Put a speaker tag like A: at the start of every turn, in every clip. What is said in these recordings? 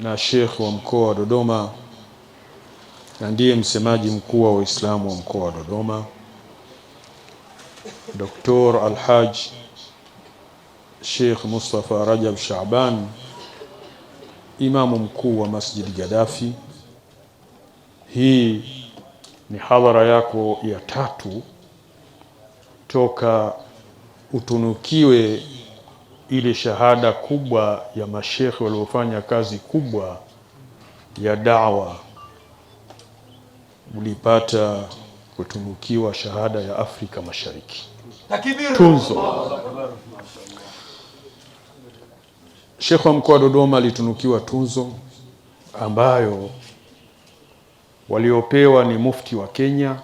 A: na Sheikh wa mkoa wa Dodoma na ndiye msemaji mkuu wa Waislamu wa mkoa wa Dodoma, Dr. Al-Haj Sheikh Mustafa Rajab Shaaban, imamu mkuu wa Masjid Gaddafi. Hii ni hadhara yako ya 3 toka utunukiwe ile shahada kubwa ya mashekhe waliofanya kazi kubwa ya da'wa. Ulipata kutunukiwa shahada ya Afrika Mashariki, tunzo. Sheikh wa mkoa wa Dodoma alitunukiwa tunzo ambayo waliopewa ni mufti wa Kenya.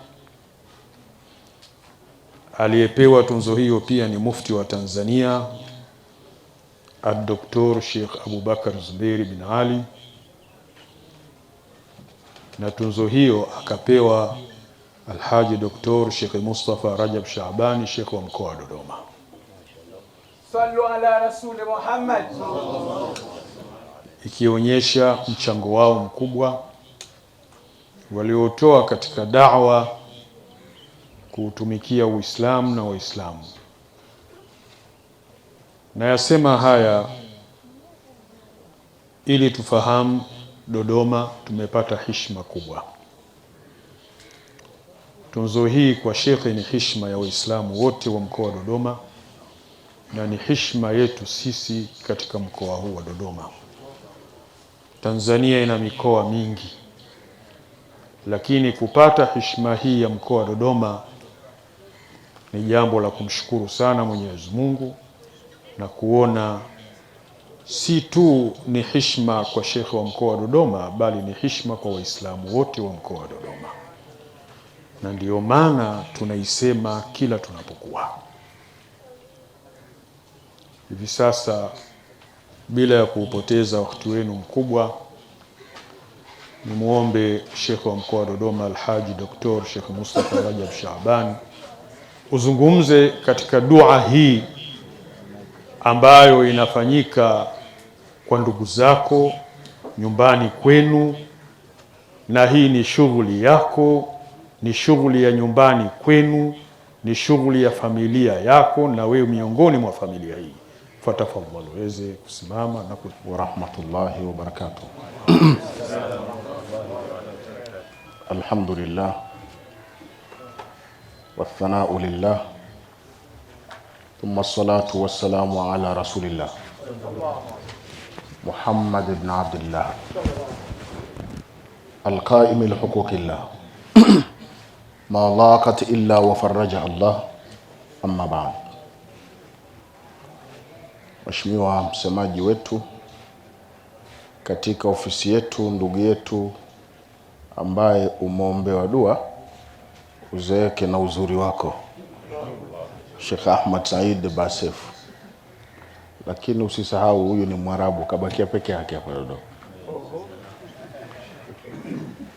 A: Aliyepewa tunzo hiyo pia ni mufti wa Tanzania, Dr. Sheikh Abubakar Zuberi bin Ali, na tunzo hiyo akapewa Alhaji Dr. Sheikh Mustafa Rajab Shaabani, Sheikh wa mkoa wa Dodoma.
B: Sallu ala Rasul Muhammad,
A: ikionyesha mchango wao mkubwa waliotoa katika da'wa kuutumikia Uislamu na Waislamu. Na yasema haya ili tufahamu Dodoma tumepata heshima kubwa. Tunzo hii kwa shekhe ni heshima ya Waislamu wote wa mkoa wa Dodoma na ni heshima yetu sisi katika mkoa huu wa Dodoma. Tanzania ina mikoa mingi, lakini kupata heshima hii ya mkoa wa Dodoma ni jambo la kumshukuru sana Mwenyezi Mungu na kuona si tu ni heshima kwa shekhe wa mkoa wa Dodoma, bali ni heshima kwa Waislamu wote wa mkoa wa Dodoma, na ndiyo maana tunaisema kila tunapokuwa. Hivi sasa, bila ya kuupoteza wakati wenu mkubwa, nimuombe shekhe wa mkoa wa Dodoma Alhaji Dr. Sheikh Mustafa Rajab Shaaban uzungumze katika dua hii ambayo inafanyika kwa ndugu zako nyumbani kwenu, na hii ni shughuli yako, ni shughuli ya nyumbani kwenu, ni shughuli ya familia yako, na wewe miongoni mwa familia hii. Fatafadhali weze kusimama na
C: wa rahmatullahi wa barakatuh. Alhamdulillah wa thanau lillah thumma salatu wassalamu ala rasulillah Muhammad ibn Abdullah alqaim lihuquqillah ma laqat illa wa farraja Allah, amma ba'd. Mheshimiwa msemaji wetu katika ofisi yetu, ndugu yetu ambaye umeombewa dua uzeeke na uzuri wako, Sheikh Ahmad Said Basef, lakini usisahau huyu ni Mwarabu, kabakia peke yake hapa Dodoma.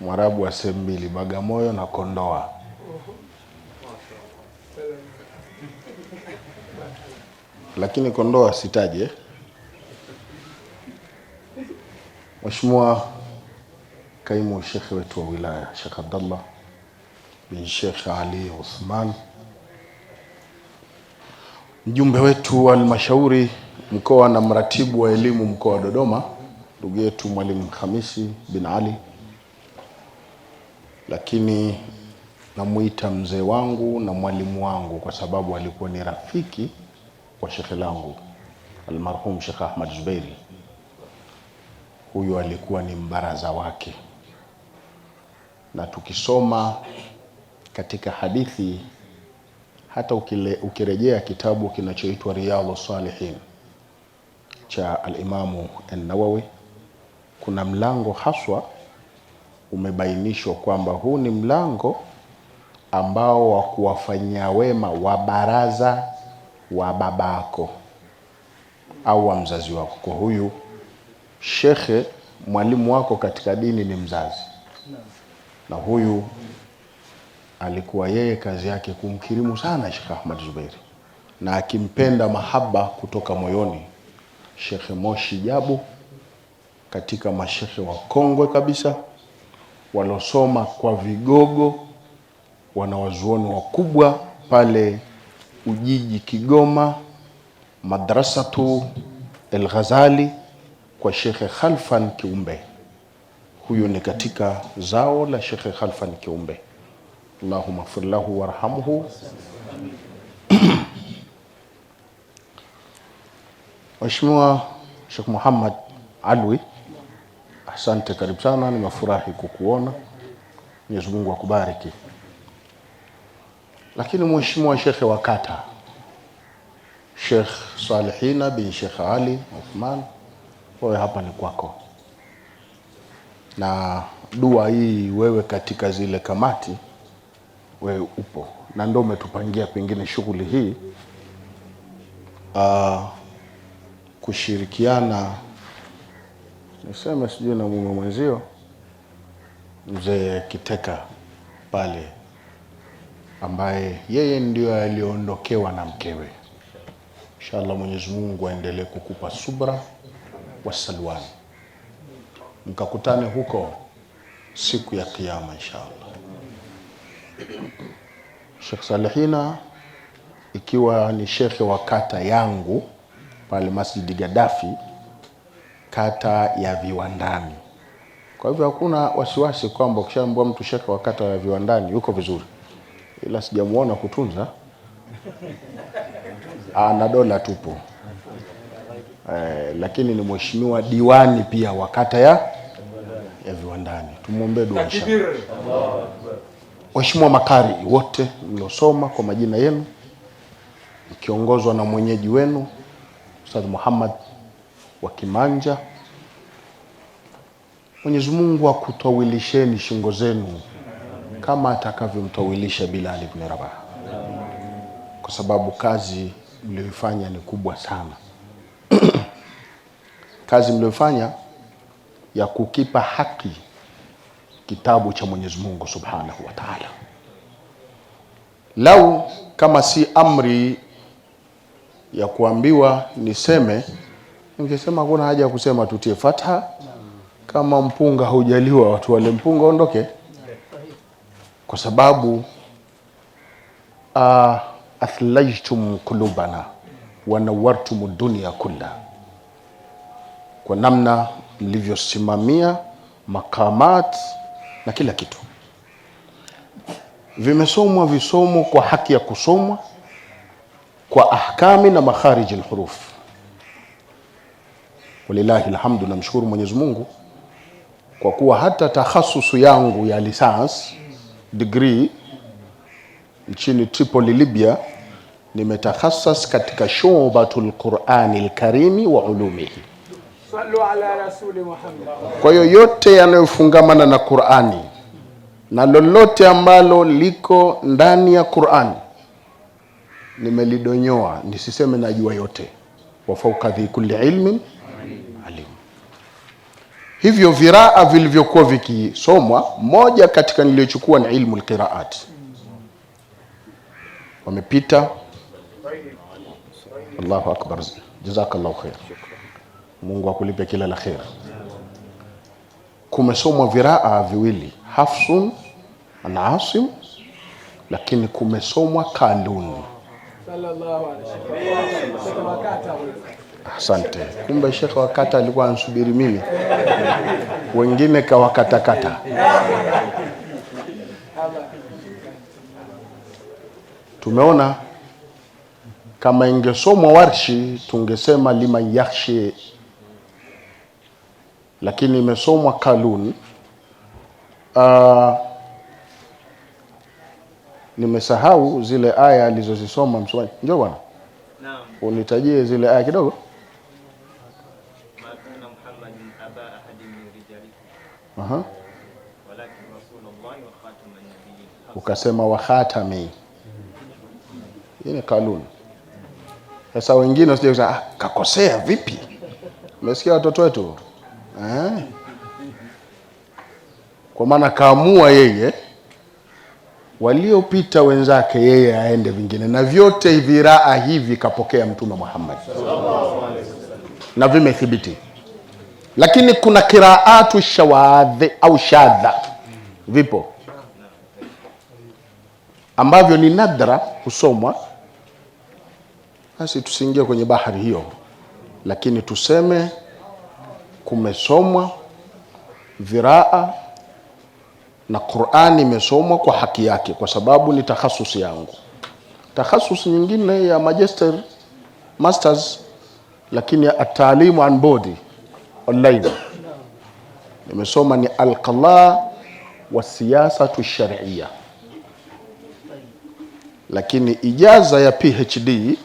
C: Mwarabu wa sehemu mbili, Bagamoyo na Kondoa. Lakini Kondoa sitaje. Mheshimiwa kaimu shekhe wetu wa wilaya Sheikh Abdullah bin Sheikh Ali Uthman, mjumbe wetu wa halmashauri mkoa na mratibu wa elimu mkoa wa Dodoma ndugu yetu Mwalimu Khamisi bin Ali, lakini namuita mzee wangu na mwalimu wangu kwa sababu alikuwa ni rafiki wa shekhe langu almarhum Sheikh Ahmad Zuberi. Huyu alikuwa ni mbaraza wake, na tukisoma katika hadithi, hata ukirejea kitabu kinachoitwa Riyadhus Salihin cha al-Imamu an-Nawawi, kuna mlango haswa umebainishwa kwamba huu ni mlango ambao wa kuwafanyia wema wa baraza wa babako au wa mzazi wako. Kwa huyu shekhe mwalimu wako katika dini ni mzazi, na huyu alikuwa yeye kazi yake kumkirimu sana Sheikh Ahmad Zuberi na akimpenda mahaba kutoka moyoni. Sheikh Moshi Jabu katika mashehe wa kongwe kabisa, walosoma kwa vigogo, wanawazuoni wakubwa pale Ujiji Kigoma, Madrasatu El-Ghazali kwa Shekhe Khalfan Kiumbe. Huyo ni katika zao la Shekhe Khalfan Kiumbe. Allahumma ighfir lahu warhamhu. Mheshimiwa Sheikh Muhammad Alwi, asante, karibu sana, nimefurahi kukuona. Mwenyezi Mungu akubariki. Lakini Mheshimiwa Shekhe wa kata, Sheikh Salihina bin Sheikh Ali Uthman, wewe hapa ni kwako. Na dua hii wewe katika zile kamati wewe upo. Na ndio umetupangia pengine shughuli hii kushirikiana, niseme sijui na mume mwenzio Mzee Kiteka pale, ambaye yeye ndio aliondokewa na mkewe. Inshallah Mwenyezi Mungu aendelee kukupa subra wasalwani, mkakutane huko siku ya kiyama inshallah. Sheikh Salihina ikiwa ni shekhe wa kata yangu pale Masjid Gaddafi, kata ya Viwandani. Kwa hivyo hakuna wasiwasi kwamba ukishaambia mtu shekhe wa kata ya Viwandani yuko vizuri, ila sijamuona kutunza na dola tupo. Lakini ni mheshimiwa diwani pia wa kata ya Viwandani, tumuombe dua inshallah. Waheshimiwa makari wote mliosoma kwa majina yenu, ikiongozwa na mwenyeji wenu Ustadh Muhammad wa Kimanja, Mwenyezi Mungu akutawilisheni shingo zenu kama atakavyomtawilisha Bilal ibn Rabah, kwa sababu kazi mlioifanya ni kubwa sana. Kazi mlioifanya ya kukipa haki kitabu cha Mwenyezi Mungu Subhanahu wa Ta'ala. Lau kama si amri ya kuambiwa niseme, ningesema hakuna haja ya kusema, tutie fatha. Kama mpunga hujaliwa, watu wale mpunga ondoke, kwa sababu athlajtum qulubana wa nawartum dunya kulla, kwa namna mlivyosimamia makamat na kila kitu. Vimesomwa visomo kwa haki ya kusomwa, kwa ahkami na makharij alhuruf. Walillahi alhamdu, namshukuru Mwenyezi Mungu kwa kuwa hata takhasusu yangu ya lisans degree nchini Tripoli Libya, nimetakhassas katika shubatul Qur'ani al-Karimi wa ulumihi.
B: Sallu ala rasuli Muhammad.
C: Kwa hiyo yote yanayofungamana na Qur'ani na lolote ambalo liko ndani ya Qur'ani nimelidonyoa, nisiseme najua yote. Wa fawqa dhi kulli ilmin alim. Hivyo viraa vilivyokuwa vikisomwa, moja katika niliochukua ni ilmu al-qiraat. Wamepita. Allahu akbar, jazakallahu khair, Mungu akulipe kila la khair. Kumesomwa viraa viwili, Hafsun na Asim, lakini kumesomwa Kalun.
B: Sallallahu alaihi wasallam.
C: Asante. Kumbe shekhe wa kata alikuwa ansubiri mimi, wengine kawakatakata. Tumeona kama ingesomwa Warshi tungesema liman yakhshi, lakini imesomwa Kalun. Nimesahau zile aya alizozisoma msomaji. Njoo bwana. Naam. Unitajie zile aya kidogo.
D: Makana Muhammadin aba ahadin min rijalikum. Walakin Rasulullah wa khataman nabiyyin.
C: Ukasema wa khatami. Hii ni Kalun. Sasa wengine wasije kusema kakosea vipi? Umesikia watoto wetu? Kwa maana kaamua yeye, waliopita wenzake yeye aende vingine, na vyote hivi raa hivi kapokea Mtume Muhammad na vimethibiti. Lakini kuna qiraatu shawadhi au shadha, vipo ambavyo ni nadra kusomwa. Basi tusiingie kwenye bahari hiyo, lakini tuseme kumesomwa viraa na Qur'ani imesomwa kwa haki yake, kwa sababu ni takhasusi yangu. Takhasusi nyingine ya magister, masters, lakini at-taalimu an bodi online nimesoma ni al-qada wa siyasatu shar'iyya. Lakini ijaza ya PhD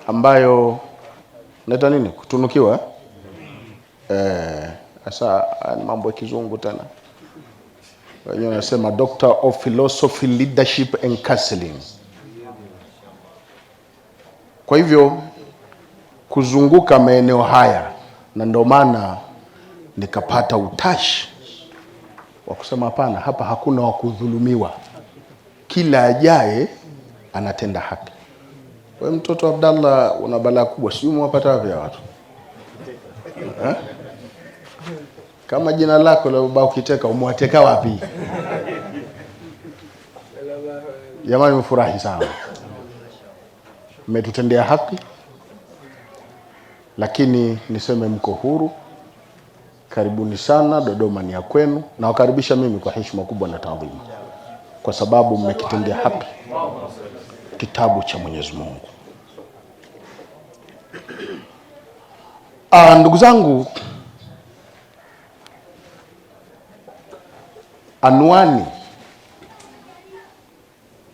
C: ambayo naita nini, kutunukiwa asa mambo ya kizungu tena, wenyewe wanasema Doctor of Philosophy, Leadership and Counseling. Kwa hivyo kuzunguka maeneo haya, na ndio maana nikapata utashi wa kusema hapana, hapa hakuna wa kudhulumiwa, kila ajaye anatenda haki. Wewe mtoto Abdallah una balaa kubwa, sio mwapata wapi watu kama jina lako la baba ukiteka umwateka wapi? Jamani, mfurahi sana, mmetutendea haki. Lakini niseme mko huru, karibuni sana. Dodoma ni ya kwenu, na wakaribisha mimi kwa heshima kubwa na taadhima, kwa sababu mmekitendea haki kitabu cha Mwenyezi Mungu. Ndugu zangu, anwani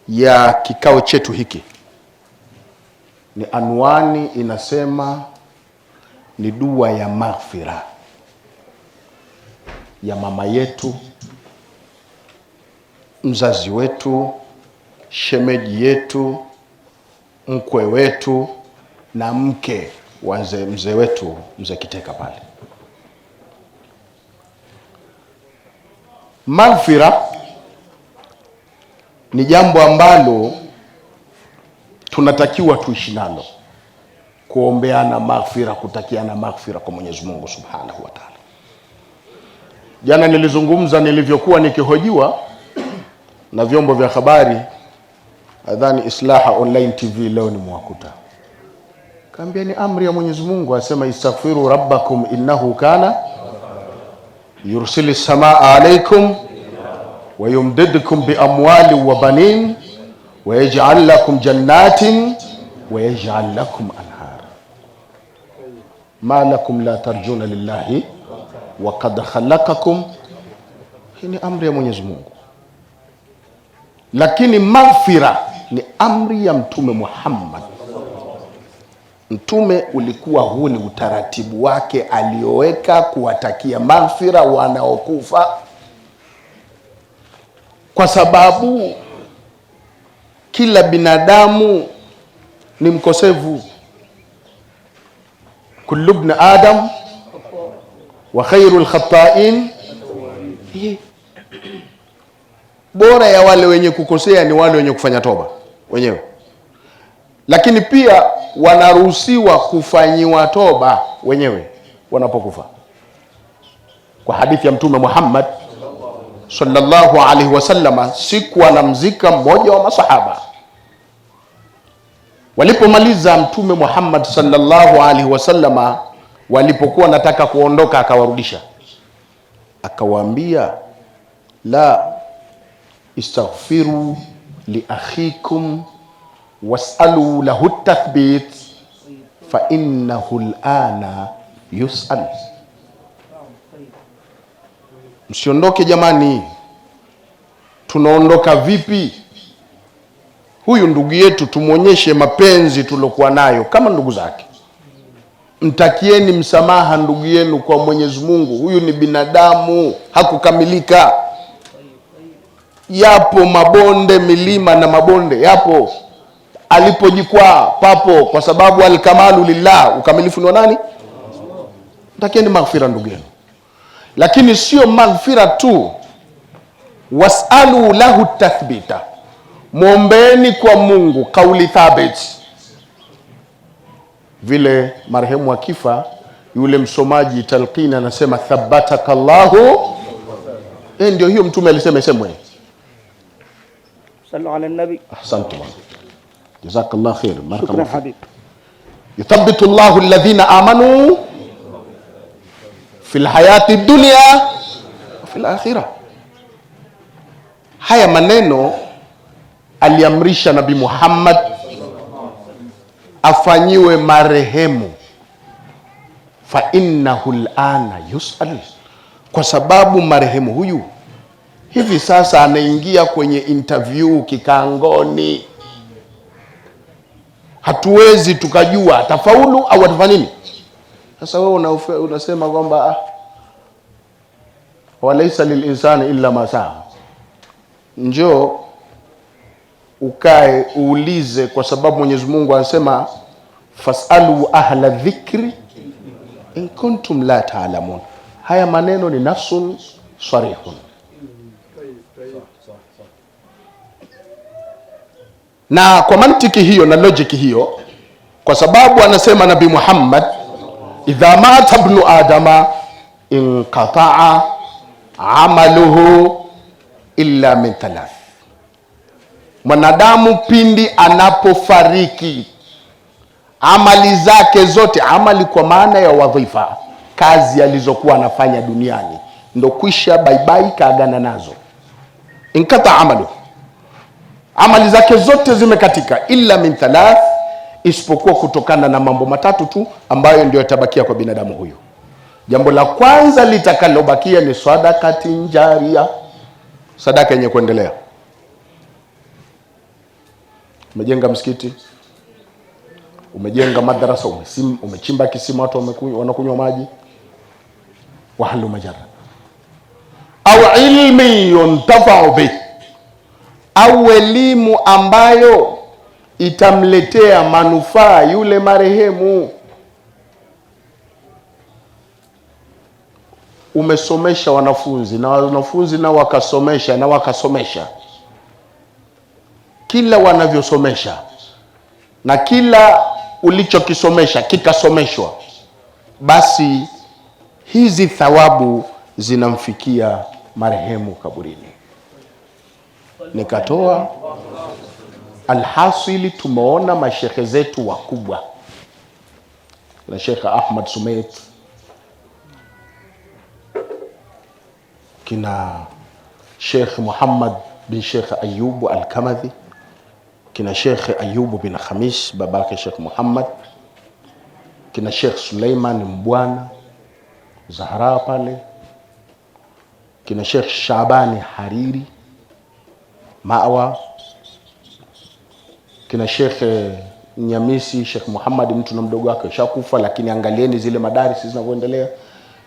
C: ya kikao chetu hiki ni anwani inasema ni dua ya maghfira ya mama yetu, mzazi wetu, shemeji yetu, mkwe wetu na mke wa mzee wetu, mzee Kiteka pale. Maghfira ni jambo ambalo tunatakiwa tuishi nalo, kuombeana maghfira, kutakiana maghfira kwa Mwenyezi Mungu Subhanahu wa Ta'ala. Jana nilizungumza nilivyokuwa nikihojiwa na vyombo vya habari, adhani Islaha Online TV leo nimwakuta. Kaambia ni amri ya Mwenyezi Mungu, asema istaghfiru rabbakum innahu kana yursilis samaa alaykum wa yumdidukum bi amwali wa banin wa yaj'al lakum jannatin wa yaj'al lakum anhar ma lakum la tarjuna lillahi wa qad khalaqakum. Hii ni amri ya Mwenyezi Mungu. Lakini maghfira ni amri ya Mtume Muhammad. Mtume ulikuwa huu ni utaratibu wake alioweka, kuwatakia maghfira wanaokufa, kwa sababu kila binadamu ni mkosefu. Kullu ibn adam wa khairul khata'in, bora ya wale wenye kukosea ni wale wenye kufanya toba wenyewe. Lakini pia wanaruhusiwa kufanyiwa toba wenyewe wanapokufa, kwa hadithi ya Mtume Muhammad sallallahu alaihi wasallama. Siku anamzika mmoja wa masahaba, walipomaliza Mtume Muhammad sallallahu alaihi wasallama, walipokuwa nataka kuondoka, akawarudisha akawaambia, la istaghfiru li akhikum was'alu lahu tathbit fa innahu al'ana yus'al. Msiondoke jamani. Tunaondoka vipi? Huyu ndugu yetu tumuonyeshe mapenzi tulokuwa nayo kama ndugu zake. Mtakieni msamaha ndugu yenu kwa Mwenyezi Mungu. Huyu ni binadamu, hakukamilika. Yapo mabonde, milima na mabonde yapo. Alipojikwaa papo, kwa sababu alkamalu lillah, ukamilifu ni wa nani? Mtakieni maghfira ndugu yenu. Lakini sio maghfira tu, wasalu lahu tathbita, muombeeni kwa Mungu kauli thabit. Vile marehemu akifa Yule msomaji talqini anasema thabbataka Allahu. Ndio hiyo mtume alisema isemwe.
E: Sallu ala nabi.
C: Ahsantu. Jazakallahu khair.
E: Shukran habib.
C: Yuthabbitu Allahu alladhina amanu fil hayati dunya wa fil akhirah. Haya maneno aliamrisha Nabii Muhammad afanyiwe marehemu, fa innahu al'ana yus'al, kwa sababu marehemu huyu hivi sasa anaingia kwenye interview kikangoni. Hatuwezi tukajua atafaulu au atafanya nini. Sasa wewe unasema kwamba walaysa lilinsani illa ma saa. Njoo ukae uulize, kwa sababu Mwenyezi Mungu anasema fasalu ahla dhikri in kuntum la ta'lamun. Haya maneno ni nafsun sarihun. Na kwa mantiki hiyo na logic hiyo, kwa sababu anasema Nabii Muhammad idha mata ibnu adama inqata'a amaluhu illa min thalath. Mwanadamu pindi anapofariki, amali zake zote, amali kwa maana ya wadhifa, kazi alizokuwa anafanya duniani, ndo kwisha bye bye, kaagana nazo. Inkata amalu, amali zake zote zimekatika, illa min thalath, isipokuwa kutokana na mambo matatu tu ambayo ndio yatabakia kwa binadamu huyu. Jambo la kwanza litakalobakia ni sadaqatin jaria, sadaka yenye kuendelea. Umejenga msikiti, umejenga madrasa, umechimba kisima watu wanakunywa maji, wahalu majara. Au ilmi yuntafa'u bi, au elimu ambayo itamletea manufaa yule marehemu. Umesomesha wanafunzi na wanafunzi na wakasomesha, kila wanavyosomesha na kila ulichokisomesha kikasomeshwa, basi hizi thawabu zinamfikia marehemu kaburini. Nikatoa alhasili, tumeona mashekhe zetu wakubwa, na Sheikh Ahmad Sumait, kina Sheikh Muhammad bin Sheikh Ayub Al-Kamadhi, kina Sheikh Ayub bin Khamis babake Sheikh Muhammad, kina Sheikh Suleiman Mbwana Zahra pale, kina Sheikh Shabani Hariri Mawa, kina Sheikh Nyamisi Sheikh Muhammad, mtu na mdogo wake shakufa, lakini angalieni zile madarisi zinavyoendelea.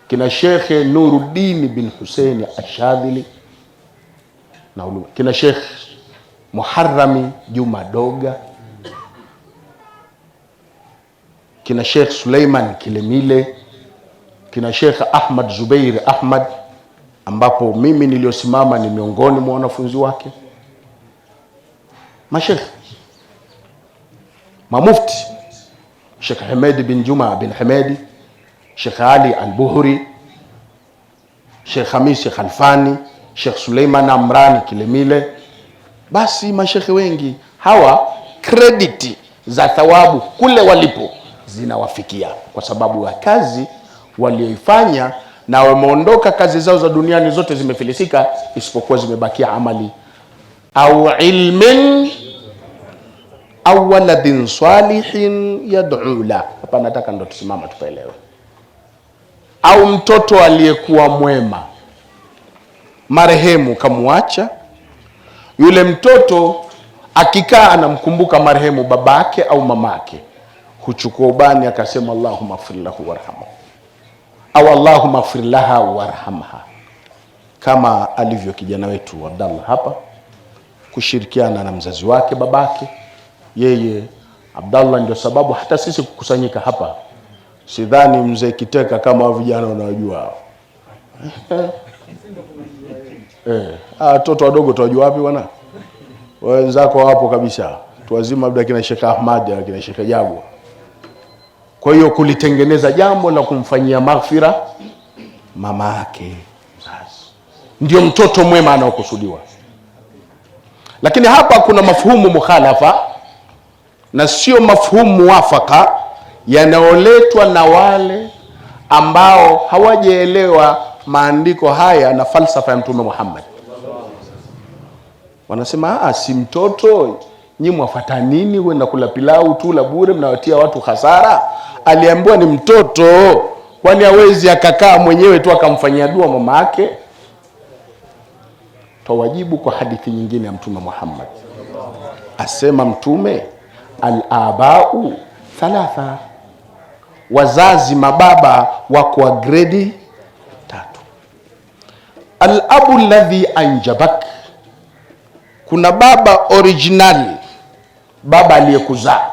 C: Kina Sheikh Nuruddin bin Hussein Ashadhili na kina Sheikh Muharrami Juma Doga, kina Sheikh Suleiman Kilemile, kina Sheikh Ahmad Zubair Ahmad, ambapo mimi niliosimama ni miongoni mwa wanafunzi wake. Mashekh mamufti, Sheikh Hamid bin Juma bin Hamidi, Sheikh Ali Al-Buhuri, Sheikh Hamisi Khalfani, Sheikh Suleiman Amrani Kilemile. Basi mashekhe wengi hawa, credit za thawabu kule walipo zinawafikia, kwa sababu ya kazi walioifanya, na wameondoka, kazi zao za duniani zote zimefilisika, isipokuwa zimebakia amali au ilmin au waladin salihin yad'u la. Hapa nataka ndo tusimama tupaelewe. Au mtoto aliyekuwa mwema, marehemu kamuacha, yule mtoto akikaa anamkumbuka marehemu babake au mamake, huchukua ubani akasema Allahumma ighfir lahu warhamhu, au Allahumma ighfir laha warhamha, kama alivyo kijana wetu Abdallah hapa, kushirikiana na mzazi wake babake. Yeye Abdallah ndio sababu hata sisi kukusanyika hapa. Sidhani mzee Kiteka kama vijana unajua. Watoto wadogo tunajua wapi bwana? Wenzako hapo kabisa. Tuwazima labda kina Sheikh Ahmad, kina Sheikh Jabu. Kwa hiyo kulitengeneza jambo la kumfanyia maghfira mama yake mzazi, ndio mtoto mwema anaokusudiwa. Lakini hapa kuna mafhumu mukhalafa na sio mafhumu muwafaka yanayoletwa na wale ambao hawajaelewa maandiko haya na falsafa ya Mtume Muhammad. Wanasema si mtoto, nyinyi mwafuata nini? Kwenda kula pilau tu la bure, mnawatia watu hasara. Aliambiwa ni mtoto, kwani hawezi akakaa mwenyewe tu akamfanyia dua mama yake? Tawajibu kwa hadithi nyingine ya Mtume Muhammad. Asema Mtume, al-abau thalatha, wazazi mababa wako wa gredi 3. Al-abu alladhi anjabak, kuna baba original, baba aliyekuzaa.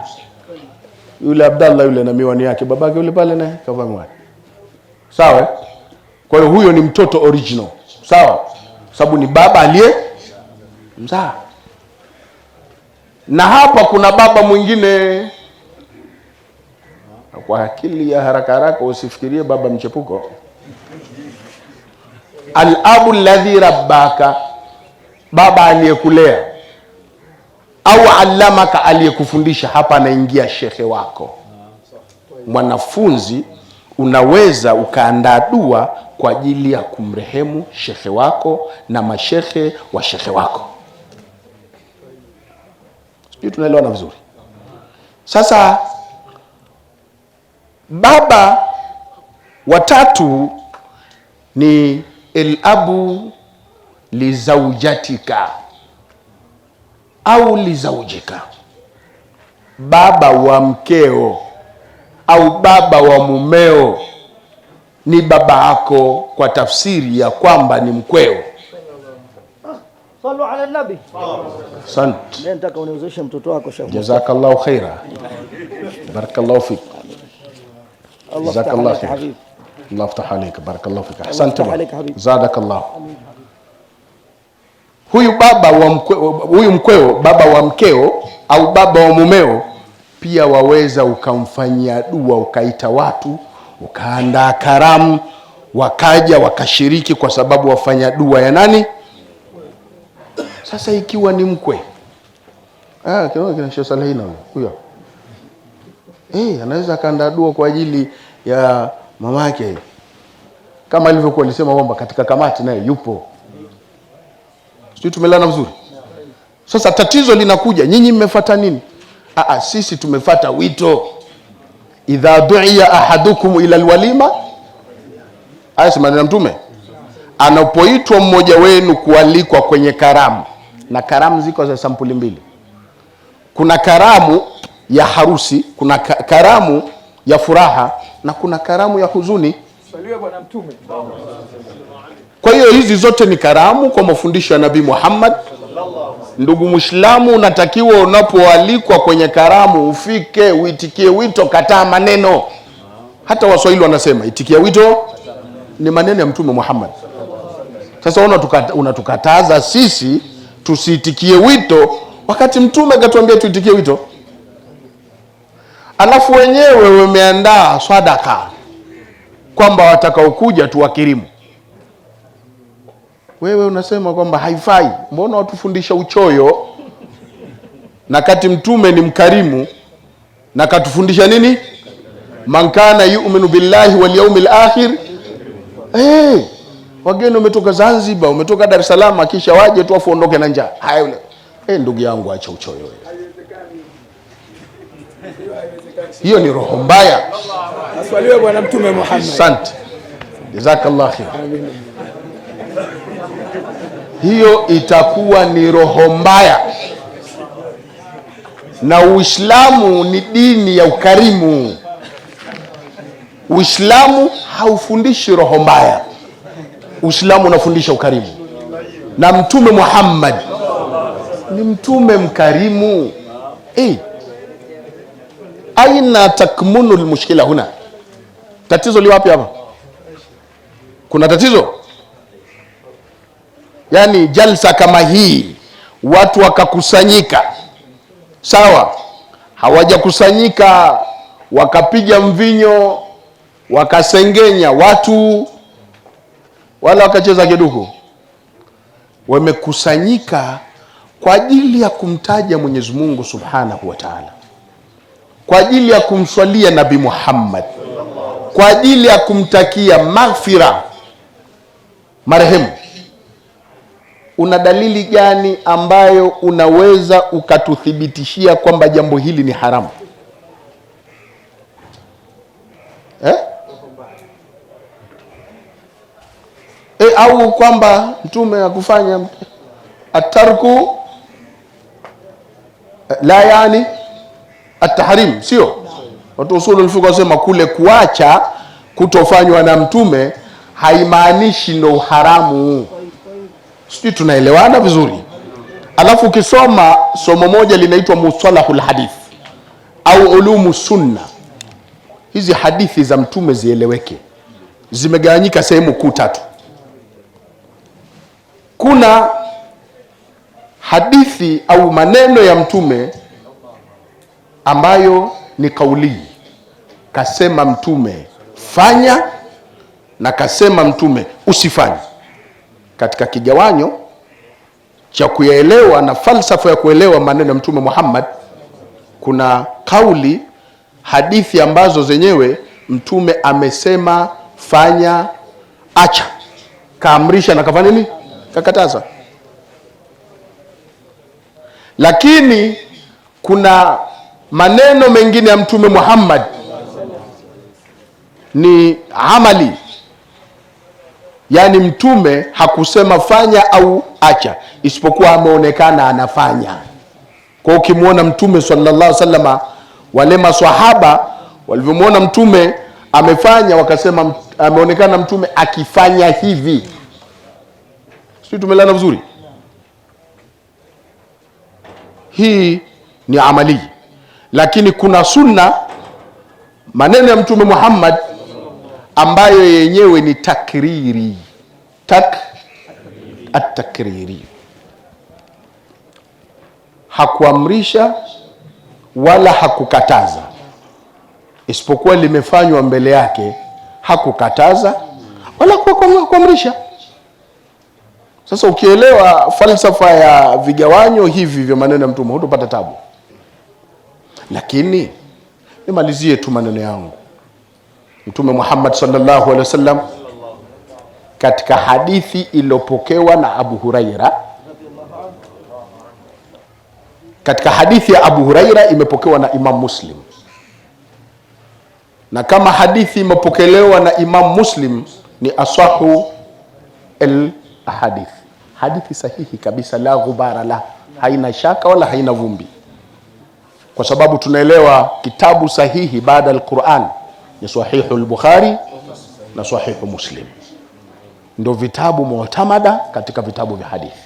C: Yule Abdallah yule na miwani yake, babake yule pale naye kavaa miwani. Sawa? Kwa hiyo huyo ni mtoto original. Sawa? Sababu ni baba aliye mzaa. Na hapa kuna baba mwingine, kwa akili ya haraka haraka usifikirie baba mchepuko. Al-abu alladhi rabbaka, baba aliyekulea, au allamaka, aliyekufundisha. Hapa anaingia shekhe wako. Mwanafunzi unaweza ukaandaa dua kwa ajili ya kumrehemu shekhe wako na mashekhe wa shekhe wako. Sijui tunaelewana vizuri. Sasa baba watatu ni el-abu lizaujatika au lizaujika, baba wa mkeo au baba wa mumeo, ni baba yako kwa tafsiri ya kwamba ni mkweo.
E: Sallu ala nabi.
C: Asante.
E: Nataka uniozeshe mtoto wako Sheikh.
C: Jazakallahu khaira. Barakallahu fik. Jazakallahu khair. Allah yaftah alayka. Barakallahu fik. Ahsanta. Zadakallah. Huyu baba wa mkweo, baba wa mkeo au baba wa mumeo, pia waweza ukamfanyia dua, ukaita watu, ukaandaa karamu, wakaja wakashiriki, kwa sababu wafanya dua ya nani? Sasa ikiwa ni mkwe, kina Sheikh Salihina huyo, anaweza akaandaa dua kwa ajili ya mamake, kama alivyokuwa alisema kwamba katika kamati naye yupo. Sisi tumelana vizuri. Sasa tatizo linakuja, nyinyi mmefuata nini? Sisi tumefuata wito. Idha du'iya ahadukum ila alwalima, ayasema na Mtume, anapoitwa mmoja wenu kualikwa kwenye karamu. Na karamu ziko za sampuli mbili. Kuna karamu ya harusi, kuna karamu ya furaha, na kuna karamu ya huzuni.
B: Saliwe bwana Mtume.
C: Kwa hiyo hizi zote ni karamu kwa mafundisho ya Nabii Muhammad. Ndugu Muislamu, unatakiwa unapoalikwa kwenye karamu ufike, uitikie wito, kataa maneno. Hata Waswahili wanasema itikia wito, ni maneno ya Mtume Muhammad. Sasa unatukataza sisi tusiitikie wito, wakati Mtume akatuambia tuitikie wito. Alafu wenyewe wameandaa sadaka kwamba watakaokuja tuwakirimu. Wewe unasema kwamba haifai. Mbona watufundisha uchoyo? Na kati Mtume ni mkarimu, na katufundisha nini? Man kana yu'minu billahi wal yawmil akhir. Wageni umetoka Zanzibar, umetoka Dar es Salaam, kisha waje tu afuondoke na njaa. Haya ndugu yangu, acha uchoyo wewe. Hiyo ni roho mbaya.
B: Aswaliwe bwana Mtume Muhammad.
C: Asante. Jazakallah khair. Hiyo itakuwa ni roho mbaya. Na Uislamu ni dini ya ukarimu. Uislamu haufundishi roho mbaya. Uislamu unafundisha ukarimu. Na Mtume Muhammad ni mtume mkarimu. Aina takmunu almushkila huna? Tatizo li wapi hapa? Kuna tatizo? Yaani jalsa kama hii watu wakakusanyika, sawa, hawajakusanyika wakapiga mvinyo, wakasengenya watu, wala wakacheza kiduku. Wamekusanyika kwa ajili ya kumtaja Mwenyezi Mungu Subhanahu wa Ta'ala, kwa ajili ya kumswalia Nabii Muhammad, kwa ajili ya kumtakia maghfira marehemu. Una dalili gani ambayo unaweza ukatuthibitishia kwamba jambo hili ni haramu? Au kwamba Mtume akufanya atarku la yani at-tahrim, sio? Watu usulul fiqh wasema kule kuacha kutofanywa na Mtume haimaanishi ndo haramu. Sisi tunaelewana vizuri. Alafu ukisoma somo moja linaitwa Mustalahul Hadith au Ulumu Sunna, hizi hadithi za Mtume zieleweke, zimegawanyika sehemu kuu tatu. Kuna hadithi au maneno ya Mtume ambayo ni kauli, kasema Mtume fanya na kasema Mtume usifanye. Katika kigawanyo cha kuyaelewa na falsafa ya kuelewa maneno ya Mtume Muhammad, kuna kauli, hadithi ambazo zenyewe Mtume amesema fanya, acha, kaamrisha na kafanya nini, kakataza. Lakini kuna maneno mengine ya Mtume Muhammad ni amali, yani Mtume hakusema fanya au acha, isipokuwa ameonekana anafanya. Kwa ukimwona Mtume sallallahu alaihi wasallam, wale maswahaba walivyomwona Mtume amefanya, wakasema ameonekana Mtume akifanya hivi. Sisi tumelana vizuri. Hii ni amali. Lakini kuna sunna, maneno ya Mtume Muhammad ambayo yenyewe ni takriri, at-takriri. Hakuamrisha wala hakukataza, isipokuwa limefanywa mbele yake. Hakukataza wala kuamrisha. Sasa ukielewa falsafa ya vigawanyo hivi vya maneno ya Mtume, hutopata tabu. Lakini nimalizie tu maneno yangu. Mtume Muhammad sallallahu alaihi wasallam katika hadithi iliyopokewa na Abu Huraira, katika hadithi ya Abu Huraira imepokewa na Imam Muslim, na kama hadithi imepokelewa na Imam Muslim ni asahu al-ahadith, hadithi sahihi kabisa, la ghubara la, haina shaka wala haina vumbi. Kwa sababu tunaelewa kitabu sahihi baada al-Quran ni sahihu al-Bukhari na sahihu Muslim, ndio vitabu mu'tamada katika vitabu vya hadithi.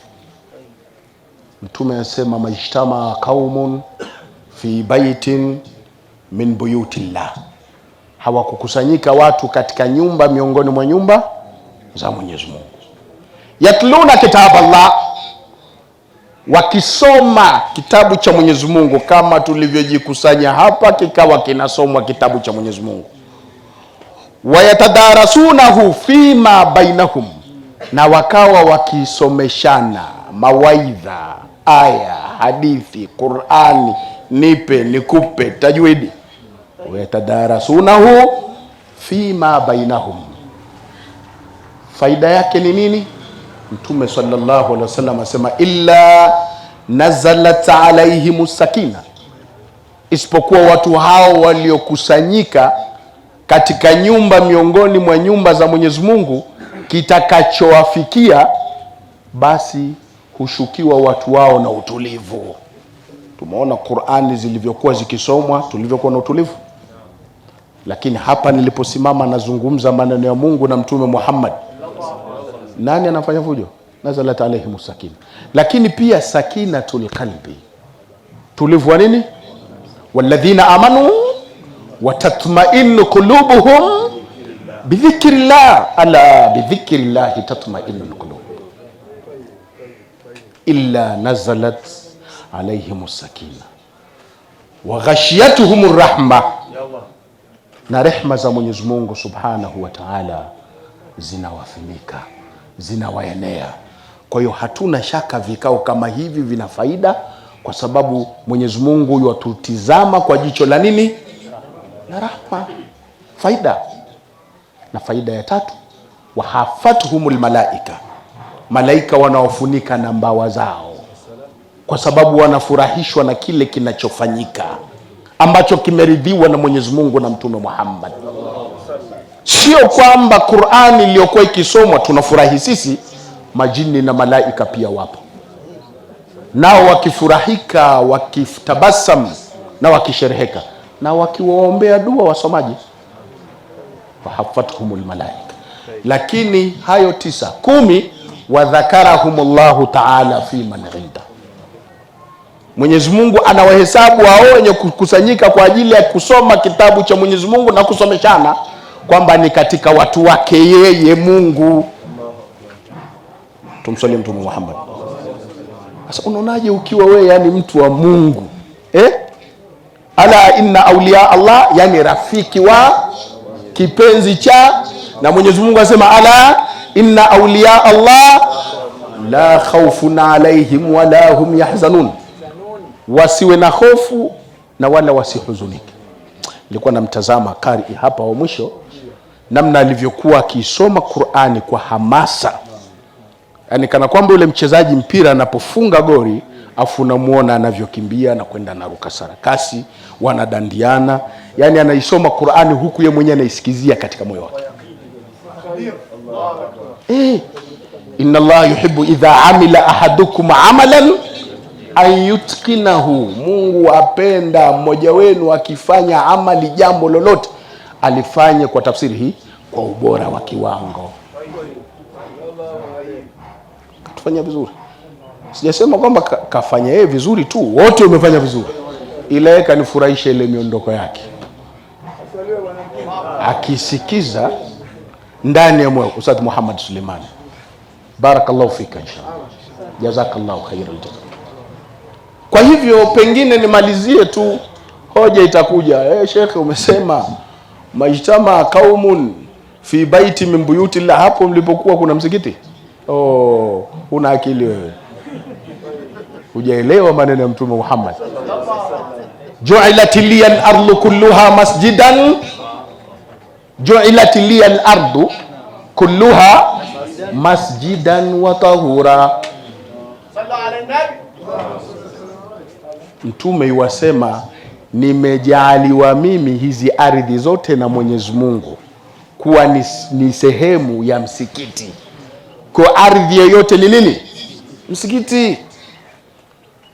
C: Mtume anasema majtama qaumun fi baitin min buyutillah, hawakukusanyika watu katika nyumba miongoni mwa nyumba za Mwenyezi Mungu, yatluna kitab Allah, wakisoma kitabu cha Mwenyezi Mungu, kama tulivyojikusanya hapa kikawa kinasomwa kitabu cha Mwenyezi Mungu, wayatadarasunahu fima bainahum, na wakawa wakisomeshana mawaidha, aya, hadithi, Qur'ani, nipe nikupe, tajwidi. Wayatadarasunahu fima bainahum, faida yake ni nini? Mtume sallallahu alaihi wasallam asema illa nazalat alaihimus sakina, isipokuwa watu hao waliokusanyika katika nyumba miongoni mwa nyumba za Mwenyezi Mungu, kitakachowafikia basi hushukiwa watu wao na utulivu. Tumeona Qur'ani zilivyokuwa zikisomwa, tulivyokuwa na utulivu. Lakini hapa niliposimama nazungumza maneno ya Mungu na Mtume Muhammad, nani anafanya fujo? Nazalat alaihimus sakina. Lakini pia sakinatul qalbi, tulivu wa nini? Walladhina amanu wa tatma'innu qulubuhum bidhikrillah, ala bidhikrillah tatma'innul qulub. Illa nazalat alaihimus sakina wa ghashiyatuhumur rahma na rehma za Mwenyezi Mungu Subhanahu wa Ta'ala zinawafunika, zinawaenea. Kwa hiyo hatuna shaka vikao kama hivi vina faida, kwa sababu Mwenyezi Mungu yatutizama kwa jicho la nini? La rahma. Faida. Na faida ya tatu, wahafatuhumul malaika, malaika wanaofunika na mbawa zao, kwa sababu wanafurahishwa na kile kinachofanyika ambacho kimeridhiwa na Mwenyezi Mungu na Mtume Muhammad. Sio kwamba Qur'ani iliyokuwa ikisomwa tunafurahi sisi, majini na malaika pia wapo nao, wakifurahika, wakitabasam na wakishereheka na wakiwaombea dua wasomaji. Wahafatuhumul malaika. Lakini hayo 9, 10, wadhakarahumullahu ta'ala fi man inda. Mwenyezi Mungu anawahesabu hao wenye kukusanyika kwa ajili ya kusoma kitabu cha Mwenyezi Mungu na kusomeshana kwamba ni katika watu wake yeye Mungu. Tumsalie Mtume Muhammad. Sasa unaonaje ukiwa wewe yani mtu wa Mungu? Ala inna awliya Allah, yani rafiki wa kipenzi cha, na Mwenyezi Mungu asema ala inna awliya Allah la khawfun alaihim wala hum yahzanun, wasiwe na hofu na wala wasihuzunike. Nilikuwa namtazama kari hapa wa mwisho, namna alivyokuwa akisoma Qur'ani kwa hamasa, yani kana kwamba yule mchezaji mpira anapofunga goli afu unamuona anavyokimbia na kwenda na ruka sarakasi, wanadandiana, yani anaisoma Qur'ani huku yeye mwenyewe anaisikizia katika moyo wake. Inna Allah yuhibbu idha amila ahadukum amalan an yutqinahu, Mungu apenda mmoja wenu akifanya amali, jambo lolote alifanye, kwa tafsiri hii, kwa ubora wa kiwango. Katufanya vizuri. Sijasema kwamba kafanya yeye vizuri tu, wote wamefanya vizuri, ila yeye kanifurahisha ile miondoko yake, akisikiza ndani ya moyo. Ustadh Muhammad Suleiman, barakallahu fika, inshallah, jazakallahu khairal jaza. Kwa hivyo pengine nimalizie tu, hoja itakuja, shekhe umesema majtama qaumun fi baiti min buyutillah, hapo mlipokuwa kuna msikiti? Una akili wewe, hujaelewa maneno ya Mtume Muhammad. Ju'ilat liyal ardu kulluha masjidan, ju'ilat liyal ardu kulluha masjidan wa tahura. Sallallahu alayhi nabi. Mtume yuwasema nimejaaliwa mimi hizi ardhi zote na Mwenyezi Mungu kuwa ni sehemu ya msikiti. Kwa ardhi yoyote ni nini? Msikiti.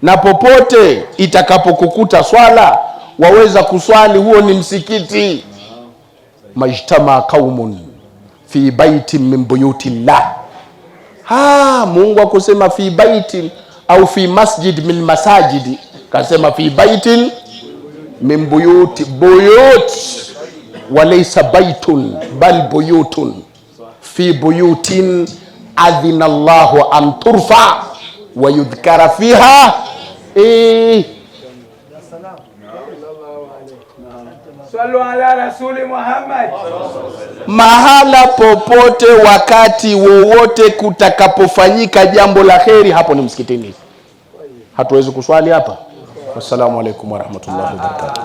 C: Na popote itakapokukuta swala waweza kuswali, huo ni msikiti. Majtama qaumun fi baitin min buyutillah. Mungu akusema fi baitin au fi masjid min masajidi, kasema fi baitin min buyut walaysa baitun bal buyutun fi buyutin adhina Allahu an turfa wa yudhkara fiha.
B: Sallu ala rasuli Muhammad.
C: Mahala popote wakati wowote kutakapofanyika jambo la kheri, hapo ni msikitini. Hatuwezi kuswali hapa. Wassalamu alaikum warahmatullahi wabarakatuh.